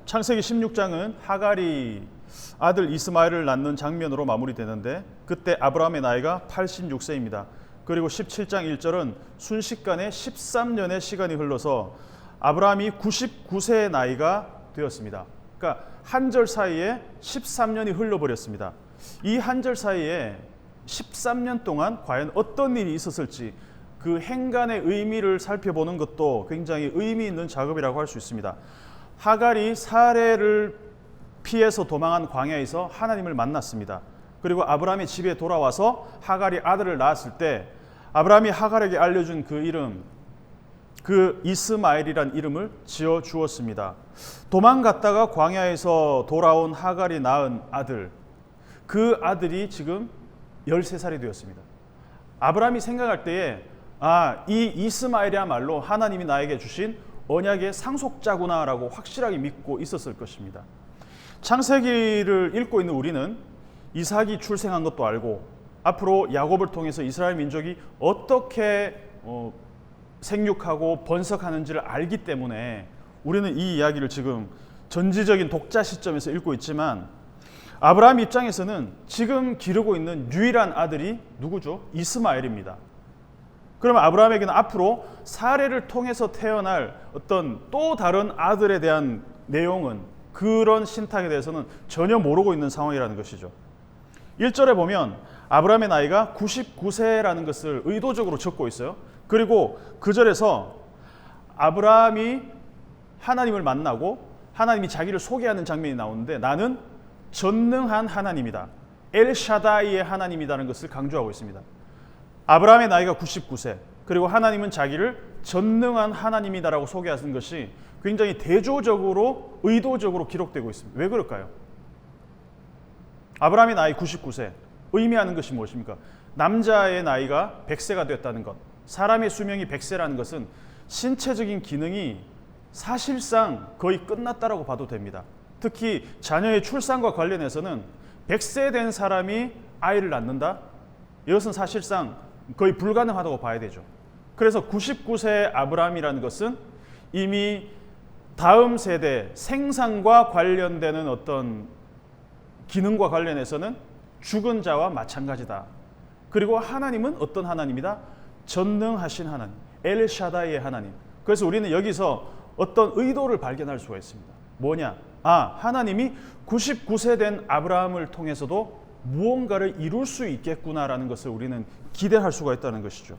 창세기 16장은 하갈이 아들 이스마엘을 낳는 장면으로 마무리되는데 그때 아브라함의 나이가 86세입니다. 그리고 17장 1절은 순식간에 13년의 시간이 흘러서 아브라함이 99세의 나이가 되었습니다. 그러니까 한 절 사이에 13년이 흘러버렸습니다. 이 한 절 사이에 13년 동안 과연 어떤 일이 있었을지 그 행간의 의미를 살펴보는 것도 굉장히 의미 있는 작업이라고 할 수 있습니다. 하갈이 사례를 피해서 도망한 광야에서 하나님을 만났습니다. 그리고 아브라함의 집에 돌아와서 하갈이 아들을 낳았을 때 아브라함이 하갈에게 알려준 그 이름, 그 이스마엘이란 이름을 지어 주었습니다. 도망갔다가 광야에서 돌아온 하갈이 낳은 아들, 그 아들이 지금 13살이 되었습니다. 아브라함이 생각할 때에 이 이스마엘이야말로 하나님이 나에게 주신 언약의 상속자구나라고 확실하게 믿고 있었을 것입니다. 창세기를 읽고 있는 우리는 이삭이 출생한 것도 알고 앞으로 야곱을 통해서 이스라엘 민족이 어떻게 생육하고 번성하는지를 알기 때문에 우리는 이 이야기를 지금 전지적인 독자 시점에서 읽고 있지만 아브라함 입장에서는 지금 기르고 있는 유일한 아들이 누구죠? 이스마엘입니다. 그러면 아브라함에게는 앞으로 사례를 통해서 태어날 어떤 또 다른 아들에 대한 내용은 그런 신탁에 대해서는 전혀 모르고 있는 상황이라는 것이죠. 1절에 보면 아브라함의 나이가 99세라는 것을 의도적으로 적고 있어요. 그리고 그 절에서 아브라함이 하나님을 만나고 하나님이 자기를 소개하는 장면이 나오는데 나는 전능한 하나님이다. 엘샤다이의 하나님이라는 것을 강조하고 있습니다. 아브라함의 나이가 99세 그리고 하나님은 자기를 전능한 하나님이다라고 소개하는 것이 굉장히 대조적으로 의도적으로 기록되고 있습니다. 왜 그럴까요? 아브라함의 나이 99세 의미하는 것이 무엇입니까? 남자의 나이가 100세가 됐다는 것, 사람의 수명이 100세라는 것은 신체적인 기능이 사실상 거의 끝났다라고 봐도 됩니다. 특히 자녀의 출산과 관련해서는 100세 된 사람이 아이를 낳는다? 이것은 사실상 거의 불가능하다고 봐야 되죠. 그래서 99세 아브라함이라는 것은 이미 다음 세대 생산과 관련되는 어떤 기능과 관련해서는 죽은 자와 마찬가지다. 그리고 하나님은 어떤 하나님이다? 전능하신 하나님, 엘샤다이의 하나님. 그래서 우리는 여기서 어떤 의도를 발견할 수가 있습니다. 뭐냐? 하나님이 99세 된 아브라함을 통해서도 무언가를 이룰 수 있겠구나라는 것을 우리는 기대할 수가 있다는 것이죠.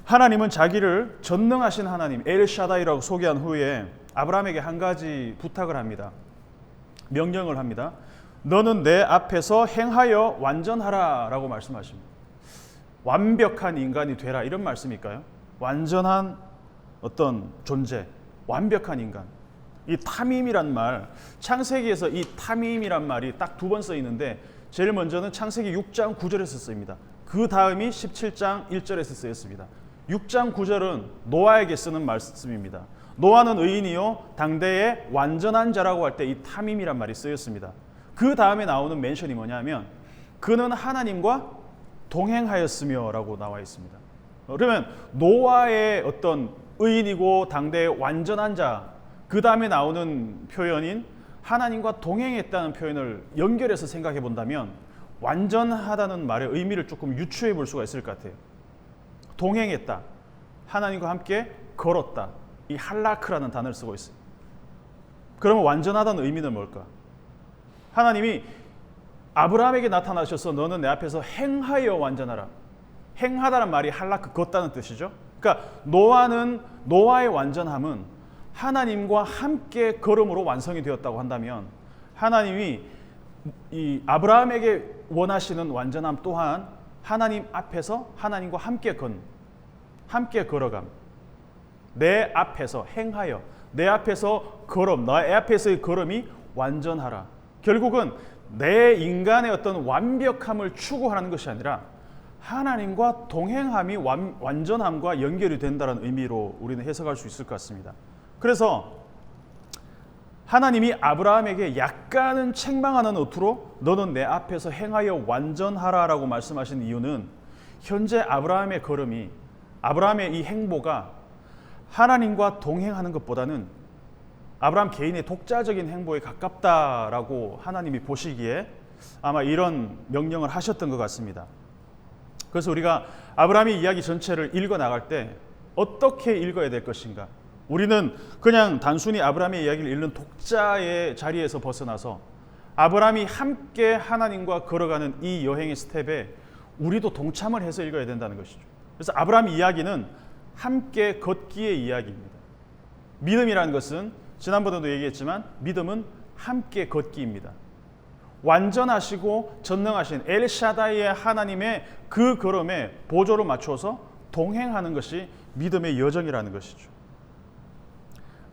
하나님은 자기를 전능하신 하나님, 엘샤다이라고 소개한 후에 아브라함에게 한 가지 부탁을 합니다. 명령을 합니다. 너는 내 앞에서 행하여 완전하라 라고 말씀하십니다. 완벽한 인간이 되라 이런 말씀일까요? 완전한 어떤 존재, 완벽한 인간. 이 탐임이란 말, 창세기에서 이 탐임이란 말이 딱 두 번 써 있는데 제일 먼저는 창세기 6장 9절에서 쓰입니다. 그 다음이 17장 1절에서 쓰였습니다. 6장 9절은 노아에게 쓰는 말씀입니다. 노아는 의인이요 당대의 완전한 자라고 할 때 이 탐임이란 말이 쓰였습니다. 그 다음에 나오는 멘션이 뭐냐면 그는 하나님과 동행하였으며 라고 나와 있습니다. 그러면 노아의 어떤 의인이고 당대의 완전한 자, 그 다음에 나오는 표현인 하나님과 동행했다는 표현을 연결해서 생각해 본다면 완전하다는 말의 의미를 조금 유추해 볼 수가 있을 것 같아요. 동행했다, 하나님과 함께 걸었다, 이 할라크라는 단어를 쓰고 있어요. 그러면 완전하다는 의미는 뭘까? 하나님이 아브라함에게 나타나셔서 너는 내 앞에서 행하여 완전하라. 행하다는 말이 할라크, 걷다는 뜻이죠. 그러니까 노아의 완전함은 하나님과 함께 걸음으로 완성이 되었다고 한다면 하나님이 이 아브라함에게 원하시는 완전함 또한 하나님 앞에서 하나님과 함께 걸어감. 내 앞에서 행하여, 내 앞에서 걸음, 나의 앞에서의 걸음이 완전하라. 결국은 내 인간의 어떤 완벽함을 추구하는 것이 아니라 하나님과 동행함이 완전함과 연결이 된다는 의미로 우리는 해석할 수 있을 것 같습니다. 그래서 하나님이 아브라함에게 약간은 책망하는 어투로 너는 내 앞에서 행하여 완전하라라고 말씀하신 이유는 현재 아브라함의 걸음이, 아브라함의 이 행보가 하나님과 동행하는 것보다는 아브라함 개인의 독자적인 행보에 가깝다라고 하나님이 보시기에 아마 이런 명령을 하셨던 것 같습니다. 그래서 우리가 아브라함의 이야기 전체를 읽어 나갈 때 어떻게 읽어야 될 것인가? 우리는 그냥 단순히 아브라함의 이야기를 읽는 독자의 자리에서 벗어나서 아브라함이 함께 하나님과 걸어가는 이 여행의 스텝에 우리도 동참을 해서 읽어야 된다는 것이죠. 그래서 아브라함 이야기는 함께 걷기의 이야기입니다. 믿음이라는 것은 지난번에도 얘기했지만 믿음은 함께 걷기입니다. 완전하시고 전능하신 엘샤다이의 하나님의 그 걸음에 보조를 맞춰서 동행하는 것이 믿음의 여정이라는 것이죠.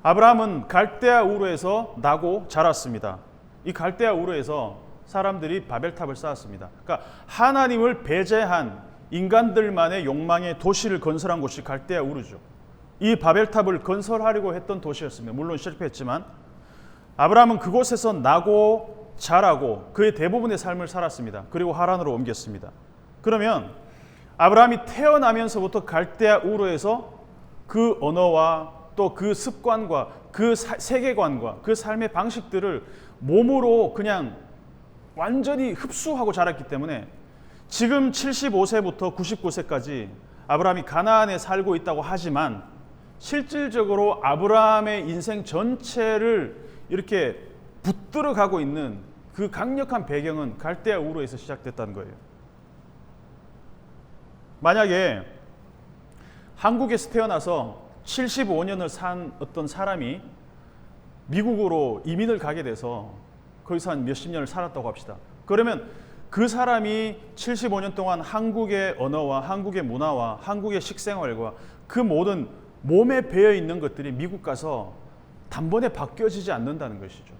아브라함은 갈대아 우르에서 나고 자랐습니다. 이 갈대아 우르에서 사람들이 바벨탑을 쌓았습니다. 그러니까 하나님을 배제한 인간들만의 욕망의 도시를 건설한 곳이 갈대아 우르죠. 이 바벨탑을 건설하려고 했던 도시였습니다. 물론 실패했지만 아브라함은 그곳에서 나고 자라고 그의 대부분의 삶을 살았습니다. 그리고 하란으로 옮겼습니다. 그러면 아브라함이 태어나면서부터 갈대아 우르에서 그 언어와 또 그 습관과 그 세계관과 그 삶의 방식들을 몸으로 그냥 완전히 흡수하고 자랐기 때문에 지금 75세부터 99세까지 아브라함이 가나안에 살고 있다고 하지만 실질적으로 아브라함의 인생 전체를 이렇게 붙들어 가고 있는 그 강력한 배경은 갈대아 우르에서 시작됐다는 거예요. 만약에 한국에서 태어나서 75년을 산 어떤 사람이 미국으로 이민을 가게 돼서 거기서 한 몇십 년을 살았다고 합시다. 그러면 그 사람이 75년 동안 한국의 언어와 한국의 문화와 한국의 식생활과 그 모든 몸에 배어 있는 것들이 미국 가서 단번에 바뀌어지지 않는다는 것이죠.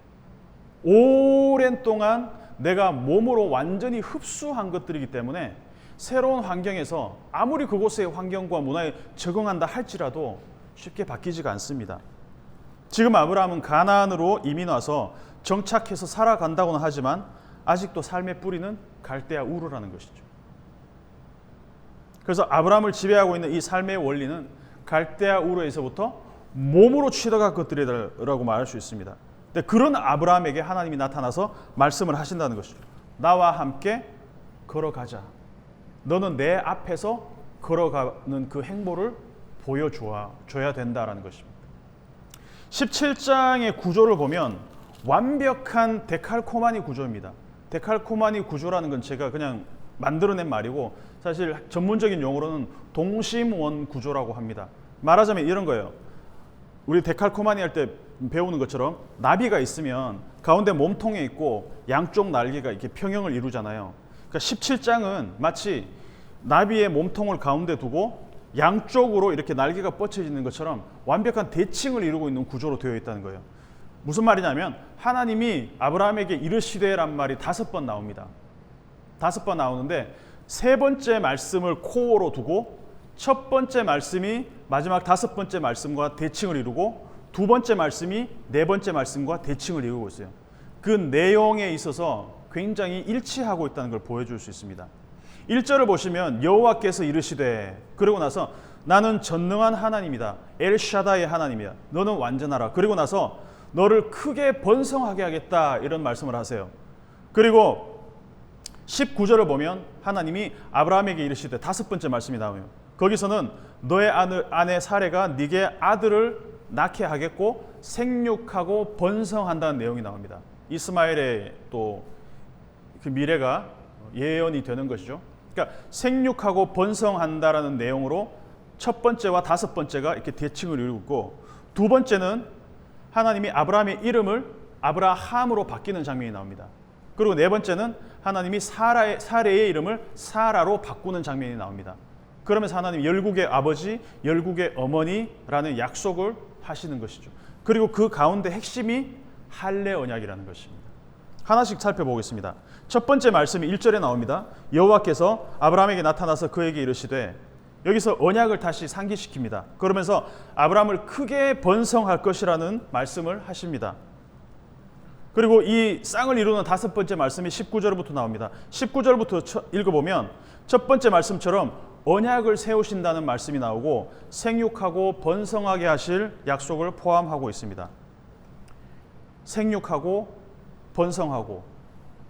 오랜 동안 내가 몸으로 완전히 흡수한 것들이기 때문에 새로운 환경에서 아무리 그곳의 환경과 문화에 적응한다 할지라도 쉽게 바뀌지가 않습니다. 지금 아브라함은 가나안으로 이민 와서 정착해서 살아간다고는 하지만 아직도 삶의 뿌리는 갈대아 우르라는 것이죠. 그래서 아브라함을 지배하고 있는 이 삶의 원리는 갈대아 우르에서부터 몸으로 취득한 것들이라고 말할 수 있습니다. 근데 그런 아브라함에게 하나님이 나타나서 말씀을 하신다는 것이죠. 나와 함께 걸어가자. 너는 내 앞에서 걸어가는 그 행보를 보여줘야 된다라는 것입니다. 17장의 구조를 보면 완벽한 데칼코마니 구조입니다. 데칼코마니 구조라는 건 제가 그냥 만들어낸 말이고 사실 전문적인 용어로는 동심원 구조라고 합니다. 말하자면 이런 거예요. 우리 데칼코마니 할 때 배우는 것처럼 나비가 있으면 가운데 몸통에 있고 양쪽 날개가 이렇게 평형을 이루잖아요. 그러니까 17장은 마치 나비의 몸통을 가운데 두고 양쪽으로 이렇게 날개가 뻗쳐 있는 것처럼 완벽한 대칭을 이루고 있는 구조로 되어 있다는 거예요. 무슨 말이냐면 하나님이 아브라함에게 이르시되란 말이 5번 나옵니다. 5번 나오는데 세 번째 말씀을 코어로 두고 첫 번째 말씀이 마지막 5번째 말씀과 대칭을 이루고 두 번째 말씀이 네 번째 말씀과 대칭을 이루고 있어요. 그 내용에 있어서 굉장히 일치하고 있다는 걸 보여줄 수 있습니다. 1절을 보시면 여호와께서 이르시되 그러고 나서 나는 전능한 하나님이다. 엘샤다의 하나님이야. 너는 완전하라. 그리고 나서 너를 크게 번성하게 하겠다. 이런 말씀을 하세요. 그리고 19절을 보면 하나님이 아브라함에게 이르시되 5번째 말씀이 나와요. 거기서는 너의 아내 사레가 네게 아들을 낳게 하겠고 생육하고 번성한다는 내용이 나옵니다. 이스마엘의 또 그 미래가 예언이 되는 것이죠. 그러니까 생육하고 번성한다라는 내용으로 첫 번째와 5번째가 이렇게 대칭을 이루고 두 번째는 하나님이 아브라함의 이름을 아브라함으로 바뀌는 장면이 나옵니다. 그리고 네 번째는 하나님이 사레의 이름을 사라로 바꾸는 장면이 나옵니다. 그러면서 하나님이 열국의 아버지, 열국의 어머니라는 약속을 하시는 것이죠. 그리고 그 가운데 핵심이 할례 언약이라는 것입니다. 하나씩 살펴보겠습니다. 첫 번째 말씀이 1절에 나옵니다. 여호와께서 아브라함에게 나타나서 그에게 이르시되 여기서 언약을 다시 상기시킵니다. 그러면서 아브라함을 크게 번성할 것이라는 말씀을 하십니다. 그리고 이 쌍을 이루는 5번째 말씀이 19절부터 나옵니다. 19절부터 읽어보면 첫 번째 말씀처럼 언약을 세우신다는 말씀이 나오고 생육하고 번성하게 하실 약속을 포함하고 있습니다. 생육하고 번성하고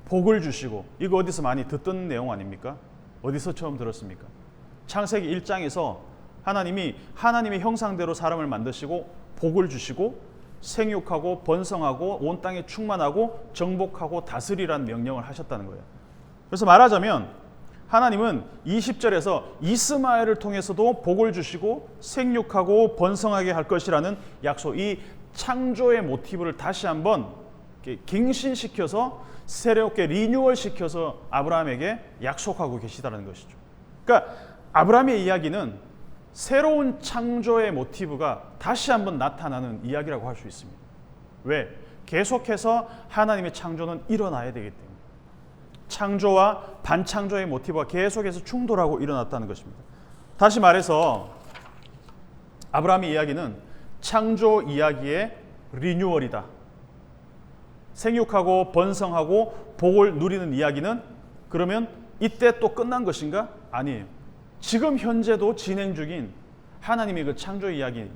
복을 주시고, 이거 어디서 많이 듣던 내용 아닙니까? 어디서 처음 들었습니까? 창세기 1장에서 하나님이 하나님의 형상대로 사람을 만드시고 복을 주시고 생육하고 번성하고 온 땅에 충만하고 정복하고 다스리라는 명령을 하셨다는 거예요. 그래서 말하자면 하나님은 20절에서 이스마엘을 통해서도 복을 주시고 생육하고 번성하게 할 것이라는 약속, 이 창조의 모티브를 다시 한번 갱신시켜서 새롭게 리뉴얼시켜서 아브라함에게 약속하고 계시다는 것이죠. 그러니까 아브라함의 이야기는 새로운 창조의 모티브가 다시 한번 나타나는 이야기라고 할 수 있습니다. 왜? 계속해서 하나님의 창조는 일어나야 되기 때문에. 창조와 반창조의 모티브가 계속해서 충돌하고 일어났다는 것입니다. 다시 말해서 아브라함의 이야기는 창조 이야기의 리뉴얼이다. 생육하고 번성하고 복을 누리는 이야기는 그러면 이때 또 끝난 것인가? 아니에요. 지금 현재도 진행 중인 하나님의 그 창조 이야기,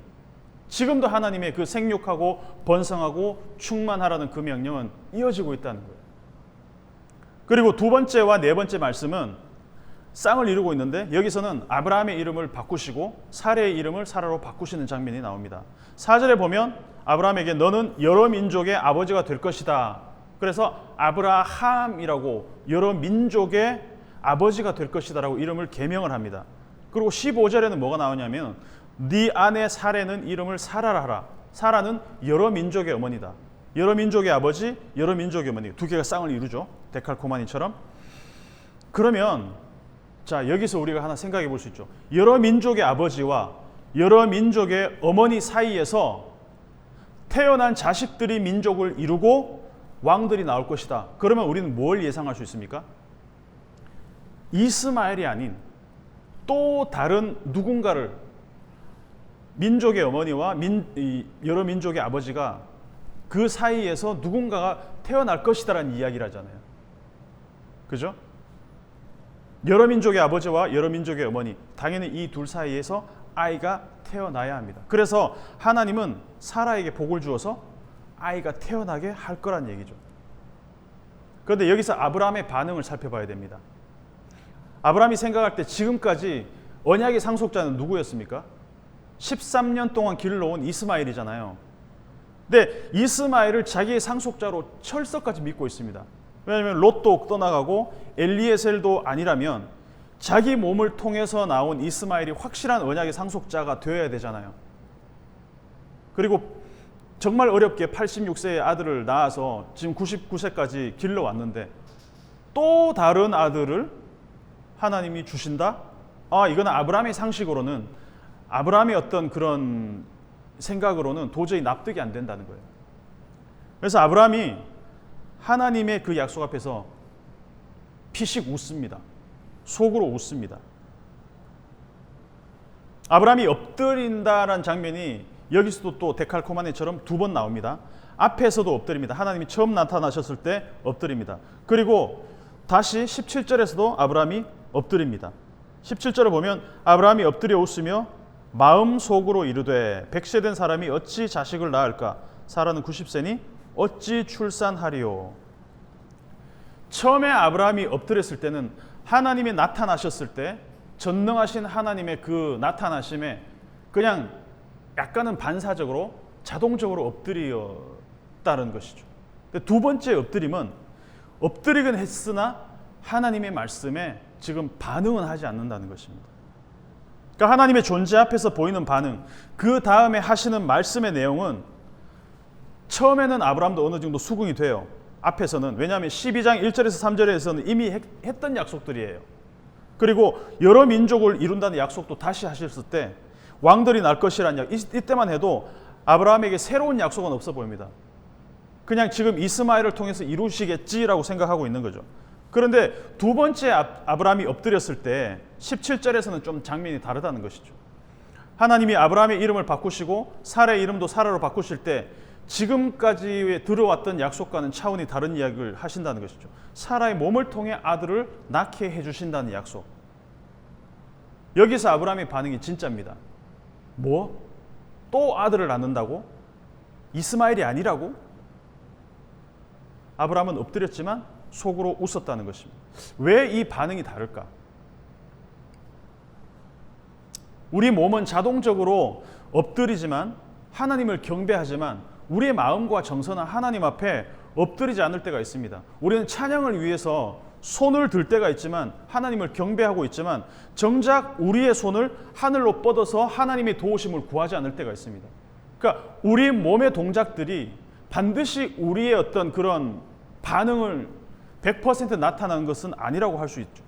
지금도 하나님의 그 생육하고 번성하고 충만하라는 그 명령은 이어지고 있다는 거예요. 그리고 두 번째와 네 번째 말씀은 쌍을 이루고 있는데, 여기서는 아브라함의 이름을 바꾸시고 사레의 이름을 사라로 바꾸시는 장면이 나옵니다. 4절에 보면 아브라함에게 너는 여러 민족의 아버지가 될 것이다. 그래서 아브라함이라고 여러 민족의 아버지가 될 것이다라고 이름을 계명을 합니다. 그리고 15절에는 뭐가 나오냐면 네 아내 사레는 이름을 사라라 하라. 사라는 여러 민족의 어머니다. 여러 민족의 아버지, 여러 민족의 어머니, 두 개가 쌍을 이루죠. 데칼코마니처럼. 그러면 자, 여기서 우리가 하나 생각해 볼 수 있죠. 여러 민족의 아버지와 여러 민족의 어머니 사이에서 태어난 자식들이 민족을 이루고 왕들이 나올 것이다. 그러면 우리는 뭘 예상할 수 있습니까? 이스마엘이 아닌 또 다른 누군가를, 민족의 어머니와 여러 민족의 아버지가 그 사이에서 누군가가 태어날 것이다라는 이야기를 하잖아요. 그죠? 여러 민족의 아버지와 여러 민족의 어머니, 당연히 이 둘 사이에서 아이가 태어나야 합니다. 그래서 하나님은 사라에게 복을 주어서 아이가 태어나게 할 거란 얘기죠. 그런데 여기서 아브라함의 반응을 살펴봐야 됩니다. 아브라함이 생각할 때 지금까지 언약의 상속자는 누구였습니까? 13년 동안 길을 놓은 이스마엘이잖아요. 근데 이스마엘을 자기의 상속자로 철석같이 믿고 있습니다. 왜냐하면 롯도 떠나가고 엘리에셀도 아니라면 자기 몸을 통해서 나온 이스마엘이 확실한 언약의 상속자가 되어야 되잖아요. 그리고 정말 어렵게 86세의 아들을 낳아서 지금 99세까지 길러왔는데 또 다른 아들을 하나님이 주신다? 이거는 아브라함의 상식으로는, 아브라함의 어떤 그런 생각으로는 도저히 납득이 안 된다는 거예요. 그래서 아브라함이 하나님의 그 약속 앞에서 피식 웃습니다. 속으로 웃습니다. 아브라함이 엎드린다라는 장면이 여기서도 또 데칼코마네처럼 두 번 나옵니다. 앞에서도 엎드립니다. 하나님이 처음 나타나셨을 때 엎드립니다. 그리고 다시 17절에서도 아브라함이 엎드립니다. 17절을 보면 아브라함이 엎드려 웃으며 마음속으로 이르되 100세 된 사람이 어찌 자식을 낳을까? 사라는 90세니 어찌 출산하리요? 처음에 아브라함이 엎드렸을 때는 하나님이 나타나셨을 때 전능하신 하나님의 그 나타나심에 그냥 약간은 반사적으로 자동적으로 엎드렸다는 것이죠. 두 번째 엎드림은 엎드리긴 했으나 하나님의 말씀에 지금 반응은 하지 않는다는 것입니다. 그러니까 하나님의 존재 앞에서 보이는 반응, 그 다음에 하시는 말씀의 내용은 처음에는 아브라함도 어느 정도 수긍이 돼요. 앞에서는. 왜냐하면 12장 1절에서 3절에서는 이미 했던 약속들이에요. 그리고 여러 민족을 이룬다는 약속도 다시 하셨을 때 왕들이 날 것이라는 이때만 해도 아브라함에게 새로운 약속은 없어 보입니다. 그냥 지금 이스마엘을 통해서 이루시겠지라고 생각하고 있는 거죠. 그런데 두 번째 아브라함이 엎드렸을 때 17절에서는 좀 장면이 다르다는 것이죠. 하나님이 아브라함의 이름을 바꾸시고 사라의 이름도 사라로 바꾸실 때 지금까지 들어왔던 약속과는 차원이 다른 이야기를 하신다는 것이죠. 사라의 몸을 통해 아들을 낳게 해주신다는 약속. 여기서 아브라함의 반응이 진짜입니다. 뭐? 또 아들을 낳는다고? 이스마엘이 아니라고? 아브라함은 엎드렸지만 속으로 웃었다는 것입니다. 왜 이 반응이 다를까? 우리 몸은 자동적으로 엎드리지만 하나님을 경배하지만 우리의 마음과 정서는 하나님 앞에 엎드리지 않을 때가 있습니다. 우리는 찬양을 위해서 손을 들 때가 있지만 하나님을 경배하고 있지만 정작 우리의 손을 하늘로 뻗어서 하나님의 도우심을 구하지 않을 때가 있습니다. 그러니까 우리 몸의 동작들이 반드시 우리의 어떤 그런 반응을 100% 나타나는 것은 아니라고 할 수 있죠.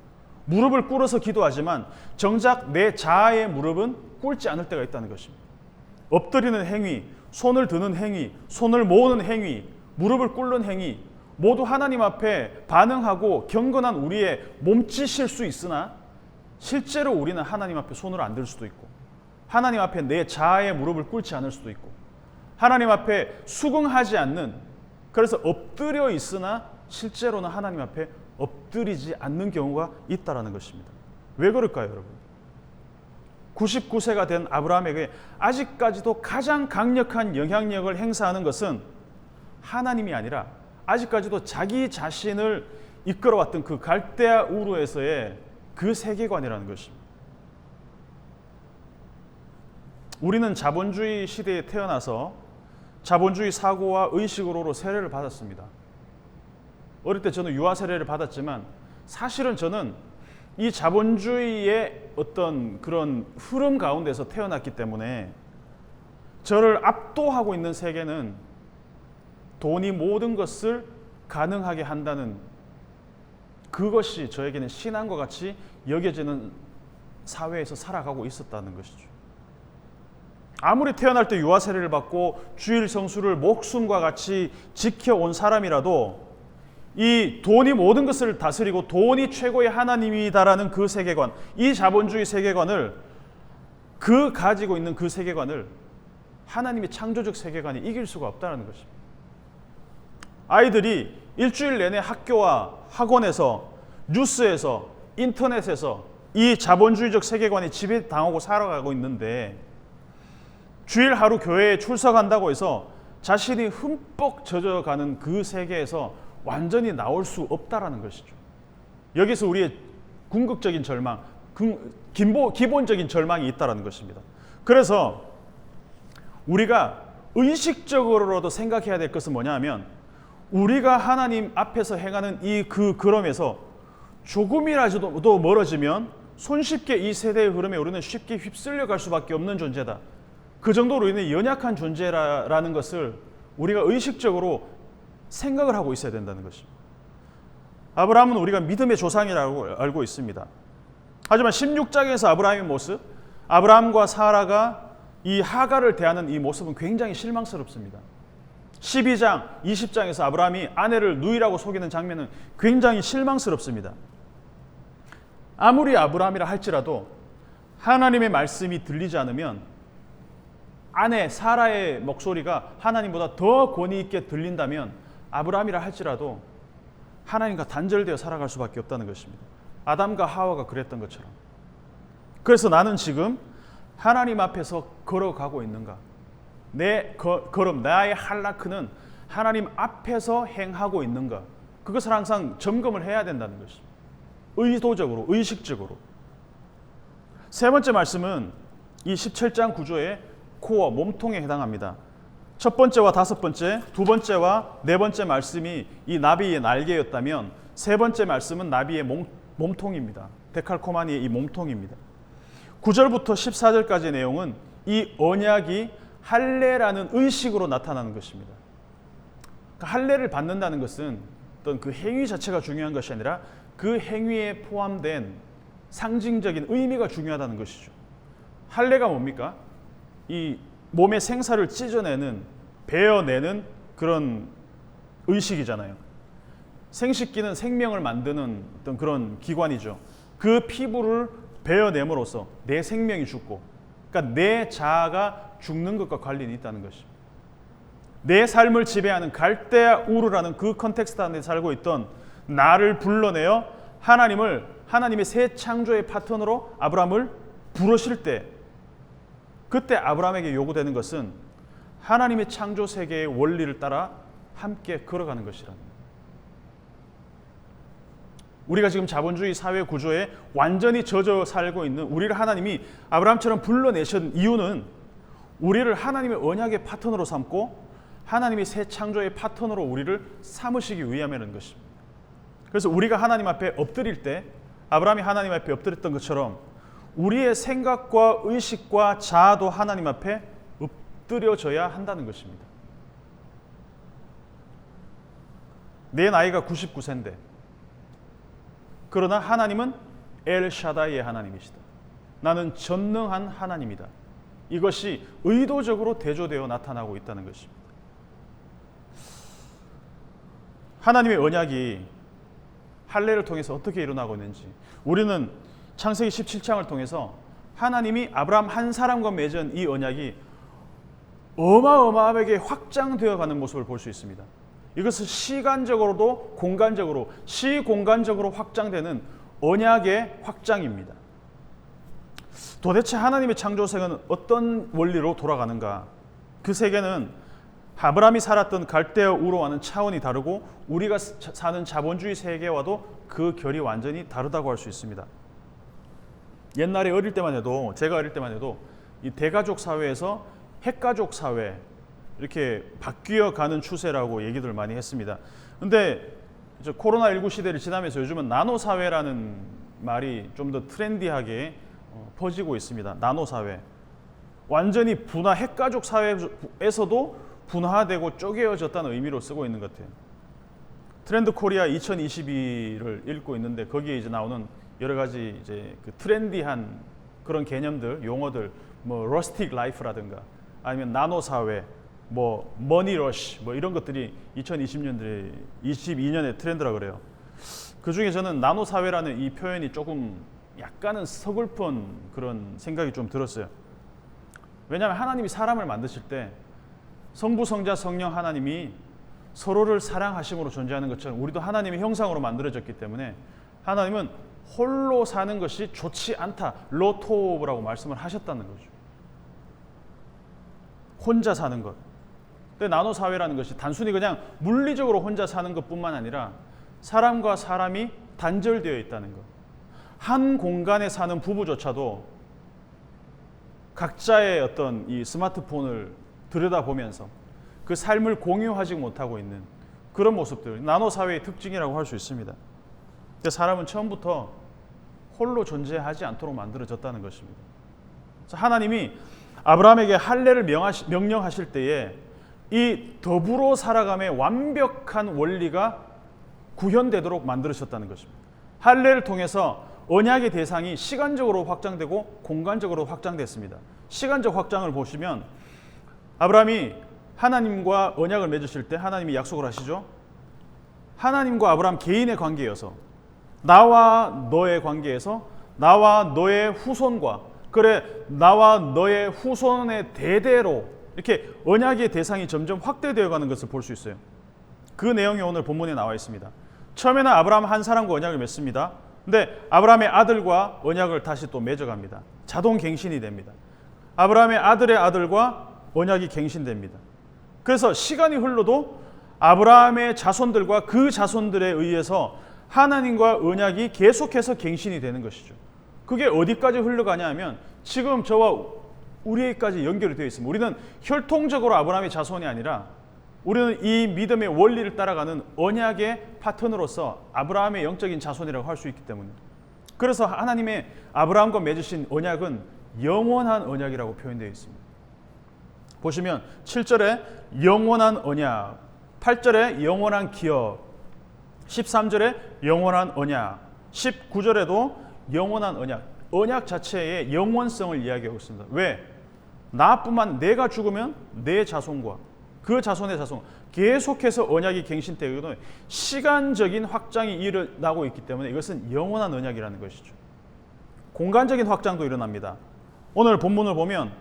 무릎을 꿇어서 기도하지만 정작 내 자아의 무릎은 꿇지 않을 때가 있다는 것입니다. 엎드리는 행위, 손을 드는 행위, 손을 모으는 행위, 무릎을 꿇는 행위 모두 하나님 앞에 반응하고 경건한 우리의 몸짓일 수 있으나 실제로 우리는 하나님 앞에 손을 안 들 수도 있고 하나님 앞에 내 자아의 무릎을 꿇지 않을 수도 있고 하나님 앞에 수긍하지 않는, 그래서 엎드려 있으나 실제로는 하나님 앞에 엎드리지 않는 경우가 있다는 것입니다. 왜 그럴까요, 여러분? 99세가 된 아브라함에게 아직까지도 가장 강력한 영향력을 행사하는 것은 하나님이 아니라 아직까지도 자기 자신을 이끌어왔던 그 갈대아 우르에서의 그 세계관이라는 것입니다. 우리는 자본주의 시대에 태어나서 자본주의 사고와 의식으로 세례를 받았습니다. 어릴 때 저는 유아 세례를 받았지만 사실은 저는 이 자본주의의 어떤 그런 흐름 가운데서 태어났기 때문에 저를 압도하고 있는 세계는 돈이 모든 것을 가능하게 한다는 그것이 저에게는 신앙과 같이 여겨지는 사회에서 살아가고 있었다는 것이죠. 아무리 태어날 때 유아 세례를 받고 주일 성수를 목숨과 같이 지켜온 사람이라도 이 돈이 모든 것을 다스리고 돈이 최고의 하나님이다라는 그 세계관, 이 자본주의 세계관을, 그 가지고 있는 그 세계관을 하나님의 창조적 세계관이 이길 수가 없다는 것입니다. 아이들이 일주일 내내 학교와 학원에서, 뉴스에서, 인터넷에서 이 자본주의적 세계관이 지배당하고 살아가고 있는데 주일 하루 교회에 출석한다고 해서 자신이 흠뻑 젖어가는 그 세계에서 완전히 나올 수 없다라는 것이죠. 여기서 우리의 궁극적인 절망, 기본적인 절망이 있다라는 것입니다. 그래서 우리가 의식적으로도 생각해야 될 것은 뭐냐 하면 우리가 하나님 앞에서 행하는 이 그 걸음에서 조금이라도 멀어지면 손쉽게 이 세대의 흐름에 우리는 쉽게 휩쓸려 갈 수밖에 없는 존재다. 그 정도로 우리는 연약한 존재라는 것을 우리가 의식적으로 생각을 하고 있어야 된다는 것입니다. 아브라함은 우리가 믿음의 조상이라고 알고 있습니다. 하지만 16장에서 아브라함의 모습, 아브라함과 사라가 이 하갈을 대하는 이 모습은 굉장히 실망스럽습니다. 12장, 20장에서 아브라함이 아내를 누이라고 속이는 장면은 굉장히 실망스럽습니다. 아무리 아브라함이라 할지라도 하나님의 말씀이 들리지 않으면 아내 사라의 목소리가 하나님보다 더 권위 있게 들린다면 아브라함이라 할지라도 하나님과 단절되어 살아갈 수밖에 없다는 것입니다. 아담과 하와가 그랬던 것처럼. 그래서 나는 지금 하나님 앞에서 걸어가고 있는가? 내 걸음, 나의 할라크는 하나님 앞에서 행하고 있는가? 그것을 항상 점검을 해야 된다는 것입니다. 의도적으로, 의식적으로. 세 번째 말씀은 이 17장 구조의 코어, 몸통에 해당합니다. 첫 번째와 다섯 번째, 두 번째와 네 번째 말씀이 이 나비의 날개였다면 세 번째 말씀은 나비의 몸통입니다. 데칼코마니의 이 몸통입니다. 9절부터 14절까지의 내용은 이 언약이 할례라는 의식으로 나타나는 것입니다. 할례를 받는다는 것은 어떤 그 행위 자체가 중요한 것이 아니라 그 행위에 포함된 상징적인 의미가 중요하다는 것이죠. 할례가 뭡니까? 이 몸의 생사를 찢어내는, 베어내는 그런 의식이잖아요. 생식기는 생명을 만드는 어떤 그런 기관이죠. 그 피부를 베어냄으로써 내 생명이 죽고, 그러니까 내 자아가 죽는 것과 관련이 있다는 것입니다. 내 삶을 지배하는 갈대아 우르라는 그 컨텍스트 안에 살고 있던 나를 불러내어 하나님의 새 창조의 파트너로 아브라함을 부르실 때, 그때 아브라함에게 요구되는 것은 하나님의 창조 세계의 원리를 따라 함께 걸어가는 것이라는 거예요. 우리가 지금 자본주의 사회 구조에 완전히 젖어 살고 있는 우리를 하나님이 아브라함처럼 불러내신 이유는 우리를 하나님의 언약의 파트너로 삼고 하나님이 새 창조의 파트너로 우리를 삼으시기 위함이라는 것입니다. 그래서 우리가 하나님 앞에 엎드릴 때 아브라함이 하나님 앞에 엎드렸던 것처럼 우리의 생각과 의식과 자아도 하나님 앞에 엎드려져야 한다는 것입니다. 내 나이가 99세인데 그러나 하나님은 엘샤다이의 하나님이시다. 나는 전능한 하나님이다. 이것이 의도적으로 대조되어 나타나고 있다는 것입니다. 하나님의 언약이 할례를 통해서 어떻게 일어나고 있는지 우리는 창세기 17장을 통해서 하나님이 아브라함 한 사람과 맺은 이 언약이 어마어마하게 확장되어 가는 모습을 볼 수 있습니다. 이것은 시간적으로도 공간적으로 시공간적으로 확장되는 언약의 확장입니다. 도대체 하나님의 창조 세계는 어떤 원리로 돌아가는가? 그 세계는 아브라함이 살았던 갈대아 우르와는 차원이 다르고 우리가 사는 자본주의 세계와도 그 결이 완전히 다르다고 할 수 있습니다. 옛날에 제가 어릴 때만 해도 이 대가족 사회에서 핵가족 사회 이렇게 바뀌어 가는 추세라고 얘기들 많이 했습니다. 근데 코로나19 시대를 지나면서 요즘은 나노 사회라는 말이 좀 더 트렌디하게 퍼지고 있습니다. 나노 사회. 완전히 핵가족 사회에서도 분화되고 쪼개어졌다는 의미로 쓰고 있는 것 같아요. 트렌드 코리아 2022를 읽고 있는데 거기에 이제 나오는 여러 가지 이제 그 트렌디한 그런 개념들, 용어들, 뭐 러스틱 라이프라든가 아니면 나노 사회, 뭐 머니 러시, 뭐 이런 것들이 22년의 트렌드라 그래요. 그 중에 저는 나노 사회라는 이 표현이 조금 약간은 서글픈 그런 생각이 좀 들었어요. 왜냐하면 하나님이 사람을 만드실 때 성부, 성자, 성령 하나님이 서로를 사랑하심으로 존재하는 것처럼 우리도 하나님의 형상으로 만들어졌기 때문에 하나님은 홀로 사는 것이 좋지 않다. 로토브라고 말씀을 하셨다는 거죠. 혼자 사는 것. 근데 나노 사회라는 것이 단순히 그냥 물리적으로 혼자 사는 것뿐만 아니라 사람과 사람이 단절되어 있다는 것. 한 공간에 사는 부부조차도 각자의 어떤 이 스마트폰을 들여다보면서 그 삶을 공유하지 못하고 있는 그런 모습들, 나노 사회의 특징이라고 할 수 있습니다. 근데 사람은 처음부터 홀로 존재하지 않도록 만들어졌다는 것입니다. 그래서 하나님이 아브라함에게 할례를 명령하실 때에 이 더불어 살아감의 완벽한 원리가 구현되도록 만들으셨다는 것입니다. 할례를 통해서 언약의 대상이 시간적으로 확장되고 공간적으로 확장됐습니다. 시간적 확장을 보시면 아브라함이 하나님과 언약을 맺으실 때 하나님이 약속을 하시죠. 하나님과 아브라함 개인의 관계여서 나와 너의 관계에서 나와 너의 후손과 그래 나와 너의 후손의 대대로 이렇게 언약의 대상이 점점 확대되어 가는 것을 볼 수 있어요. 그 내용이 오늘 본문에 나와 있습니다. 처음에는 아브라함 한 사람과 언약을 맺습니다. 근데 아브라함의 아들과 언약을 다시 또 맺어갑니다. 자동 갱신이 됩니다. 아브라함의 아들의 아들과 언약이 갱신됩니다. 그래서 시간이 흘러도 아브라함의 자손들과 그 자손들에 의해서 하나님과 언약이 계속해서 갱신이 되는 것이죠. 그게 어디까지 흘러가냐 하면 지금 저와 우리에게까지 연결이 되어 있습니다. 우리는 혈통적으로 아브라함의 자손이 아니라 우리는 이 믿음의 원리를 따라가는 언약의 파트너로서 아브라함의 영적인 자손이라고 할 수 있기 때문에 그래서 하나님의 아브라함과 맺으신 언약은 영원한 언약이라고 표현되어 있습니다. 보시면 7절에 영원한 언약, 8절에 영원한 기업, 13절에 영원한 언약, 19절에도 영원한 언약, 언약 자체의 영원성을 이야기하고 있습니다. 왜? 나뿐만 내가 죽으면 내 자손과 그 자손의 자손 계속해서 언약이 갱신되기 때문에 시간적인 확장이 일어나고 있기 때문에 이것은 영원한 언약이라는 것이죠. 공간적인 확장도 일어납니다. 오늘 본문을 보면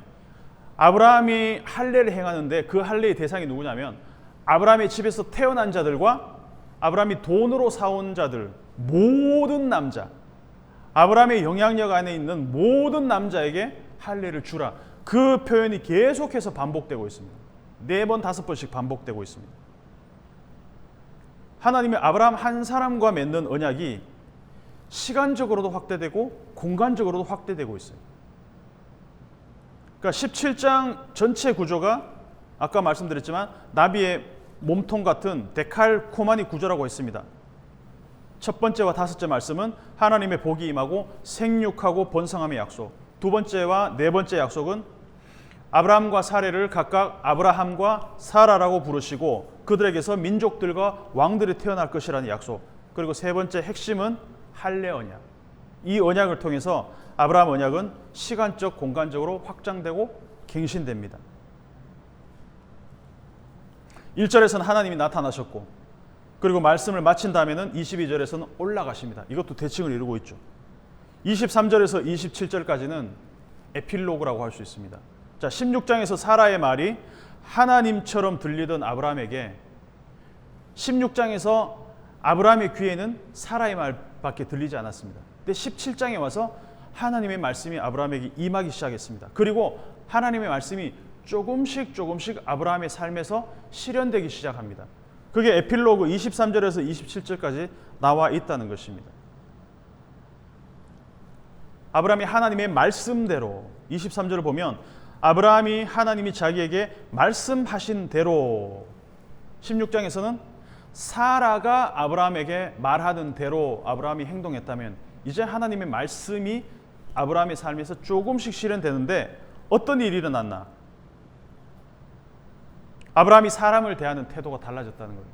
아브라함이 할례를 행하는데 그 할례의 대상이 누구냐면 아브라함의 집에서 태어난 자들과 아브라함이 돈으로 사온 자들 모든 남자 아브라함의 영향력 안에 있는 모든 남자에게 할례를 주라. 그 표현이 계속해서 반복되고 있습니다. 4번, 5번씩 반복되고 있습니다. 하나님이 아브라함 한 사람과 맺는 언약이 시간적으로도 확대되고 공간적으로도 확대되고 있어요. 그러니까 17장 전체 구조가 아까 말씀드렸지만 나비의 몸통 같은 데칼코마니 구조라고 했습니다. 첫 번째와 다섯째 말씀은 하나님의 복이 임하고 생육하고 번성함의 약속. 두 번째와 네 번째 약속은 아브라함과 사레를 각각 아브라함과 사라라고 부르시고 그들에게서 민족들과 왕들이 태어날 것이라는 약속. 그리고 세 번째 핵심은 할례 언약. 이 언약을 통해서 아브라함 언약은 시간적 공간적으로 확장되고 갱신됩니다. 1절에서는 하나님이 나타나셨고 그리고 말씀을 마친 다음에는 22절에서는 올라가십니다. 이것도 대칭을 이루고 있죠. 23절에서 27절까지는 에필로그라고 할 수 있습니다. 자, 16장에서 사라의 말이 하나님처럼 들리던 아브라함에게 16장에서 아브라함의 귀에는 사라의 말밖에 들리지 않았습니다. 근데 17장에 와서 하나님의 말씀이 아브라함에게 임하기 시작했습니다. 그리고 하나님의 말씀이 조금씩 아브라함의 삶에서 실현되기 시작합니다. 그게 에필로그 23절에서 27절까지 나와 있다는 것입니다. 아브라함이 하나님의 말씀대로 23절을 보면 아브라함이 하나님이 자기에게 말씀하신 대로 16장에서는 사라가 아브라함에게 말하는 대로 아브라함이 행동했다면 이제 하나님의 말씀이 아브라함의 삶에서 조금씩 실현되는데 어떤 일이 일어났나? 아브라함이 사람을 대하는 태도가 달라졌다는 거예요.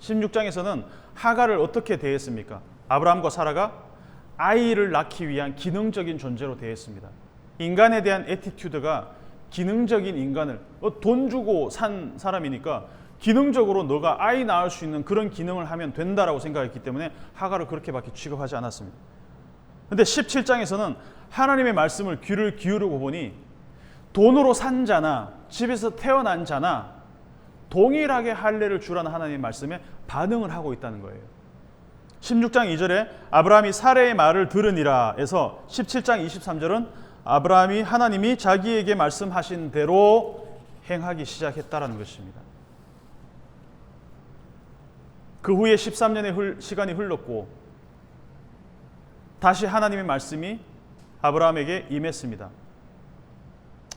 16장에서는 하갈을 어떻게 대했습니까? 아브라함과 사라가 아이를 낳기 위한 기능적인 존재로 대했습니다. 인간에 대한 애티튜드가 기능적인 인간을 돈 주고 산 사람이니까 기능적으로 너가 아이 낳을 수 있는 그런 기능을 하면 된다라고 생각했기 때문에 하갈을 그렇게밖에 취급하지 않았습니다. 그런데 17장에서는 하나님의 말씀을 귀를 기울이고 보니 돈으로 산 자나 집에서 태어난 자나 동일하게 할례를 주라는 하나님의 말씀에 반응을 하고 있다는 거예요. 16장 2절에 아브라함이 사레의 말을 들으니라 해서 17장 23절은 아브라함이 하나님이 자기에게 말씀하신 대로 행하기 시작했다라는 것입니다. 그 후에 13년의 시간이 흘렀고 다시 하나님의 말씀이 아브라함에게 임했습니다.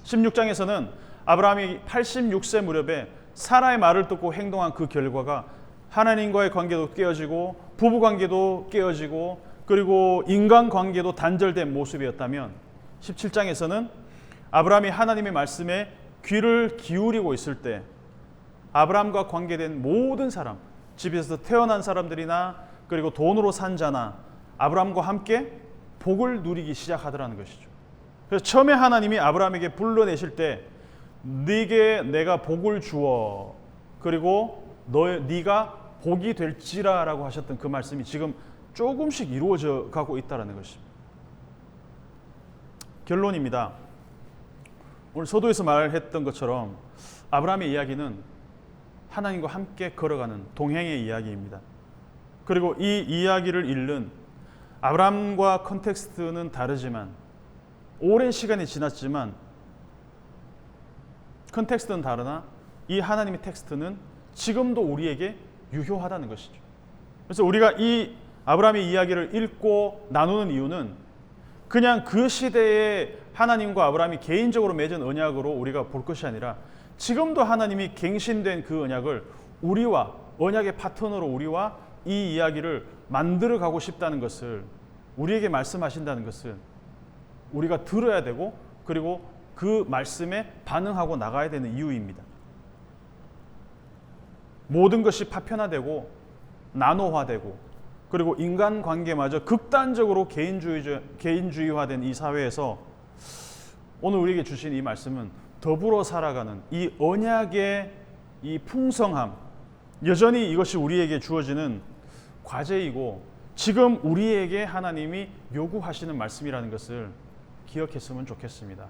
16장에서는 아브라함이 86세 무렵에 사라의 말을 듣고 행동한 그 결과가 하나님과의 관계도 깨어지고 부부관계도 깨어지고 그리고 인간관계도 단절된 모습이었다면 17장에서는 아브라함이 하나님의 말씀에 귀를 기울이고 있을 때 아브라함과 관계된 모든 사람, 집에서 태어난 사람들이나 그리고 돈으로 산 자나 아브라함과 함께 복을 누리기 시작하더라는 것이죠. 그래서 처음에 하나님이 아브라함에게 불러내실 때 네게 내가 복을 주어 그리고 네가 복이 될지라라고 하셨던 그 말씀이 지금 조금씩 이루어져 가고 있다는 것입니다. 결론입니다. 오늘 서두에서 말했던 것처럼 아브라함의 이야기는 하나님과 함께 걸어가는 동행의 이야기입니다. 그리고 이 이야기를 읽는 아브라함과 컨텍스트는 다르지만 오랜 시간이 지났지만 컨텍스트는 다르나 이 하나님의 텍스트는 지금도 우리에게 유효하다는 것이죠. 그래서 우리가 이 아브라함의 이야기를 읽고 나누는 이유는 그냥 그 시대에 하나님과 아브라함이 개인적으로 맺은 언약으로 우리가 볼 것이 아니라 지금도 하나님이 갱신된 그 언약을 우리와 언약의 파트너로 우리와 이 이야기를 만들어 가고 싶다는 것을 우리에게 말씀하신다는 것을 우리가 들어야 되고 그리고 그 말씀에 반응하고 나가야 되는 이유입니다. 모든 것이 파편화되고 나노화되고 그리고 인간관계마저 극단적으로 개인주의화된 이 사회에서 오늘 우리에게 주신 이 말씀은 더불어 살아가는 이 언약의 이 풍성함, 여전히 이것이 우리에게 주어지는 과제이고 지금 우리에게 하나님이 요구하시는 말씀이라는 것을 기억했으면 좋겠습니다.